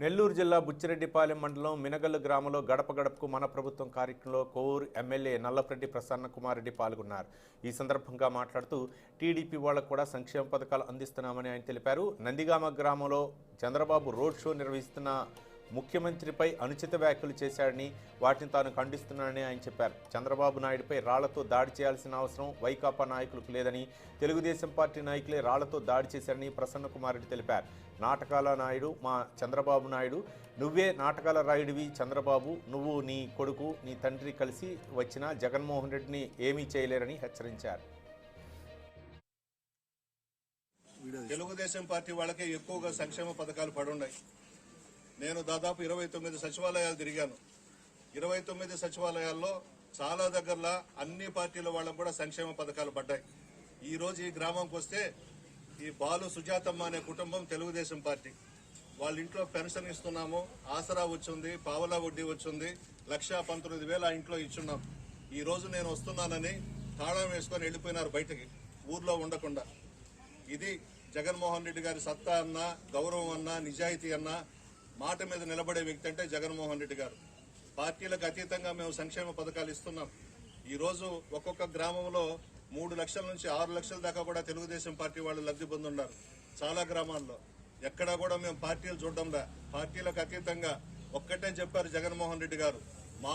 నెల్లూరు జిల్లా బుచ్చిరెడ్డిపాలెం మండలం మినగల్లు గ్రామంలో గడప గడపకు మన ప్రభుత్వం కార్యక్రమంలో కోవూరు ఎమ్మెల్యే నల్లపరెడ్డి ప్రసన్న కుమార్ రెడ్డి పాల్గొన్నారు. ఈ సందర్భంగా మాట్లాడుతూ టీడీపీ వాళ్లకు కూడా సంక్షేమ పథకాలు అందిస్తున్నామని ఆయన తెలిపారు. నందిగామ గ్రామంలో చంద్రబాబు రోడ్ షో నిర్వహిస్తున్న ముఖ్యమంత్రిపై అనుచిత వ్యాఖ్యలు చేశాడని వాటిని తాను ఖండిస్తున్నానని ఆయన చెప్పారు. చంద్రబాబు నాయుడుపై రాళ్లతో దాడి చేయాల్సిన అవసరం వైకాపా నాయకులకు లేదని, తెలుగుదేశం పార్టీ నాయకులే రాళ్లతో దాడి చేశారని ప్రసన్న కుమార్ రెడ్డి తెలిపారు. నాటకాల నాయుడు మా చంద్రబాబు నాయుడు, నువ్వే నాటకాల రాయుడివి చంద్రబాబు, నువ్వు నీ కొడుకు నీ తండ్రి కలిసి వచ్చిన జగన్మోహన్ రెడ్డిని ఏమీ చేయలేరని హెచ్చరించారు. తెలుగుదేశం పార్టీ వాళ్ళకే ఎక్కువగా సంక్షేమ పథకాలు పడున్నాయి. నేను దాదాపు 29 సచివాలయాలు తిరిగాను. 29 సచివాలయాల్లో చాలా దగ్గరలో అన్ని పార్టీల వాళ్ళకు కూడా సంక్షేమ పథకాలు పడ్డాయి. ఈ రోజు ఈ గ్రామంకి వస్తే ఈ బాలు సుజాతమ్మ అనే కుటుంబం తెలుగుదేశం పార్టీ, వాళ్ళ ఇంట్లో పెన్షన్ ఇస్తున్నాము, ఆసరా వచ్చింది, పావలా వడ్డీ వచ్చింది, 1,19,000 ఆ ఇంట్లో ఇచ్చున్నాం. ఈ రోజు నేను వస్తున్నానని తాళం వేసుకొని వెళ్ళిపోయినారు బయటకి, ఊర్లో ఉండకుండా. ఇది జగన్మోహన్ రెడ్డి గారి సత్తా అన్నా, గౌరవం అన్నా, నిజాయితీ అన్నా, మాట మీద నిలబడే వ్యక్తి అంటే జగన్మోహన్ రెడ్డి గారు. పార్టీలకు అతీతంగా మేము సంక్షేమ పథకాలు ఇస్తున్నాం. ఈ రోజు ఒక్కొక్క గ్రామంలో 3 లక్షల నుంచి 6 లక్షల దాకా కూడా తెలుగుదేశం పార్టీ వాళ్ళు లబ్ధి పొందున్నారు. చాలా గ్రామాల్లో ఎక్కడా కూడా మేము పార్టీలు చూడడంలా, పార్టీలకు అతీతంగా ఒక్కటే చెప్పారు జగన్మోహన్ రెడ్డి గారు, మా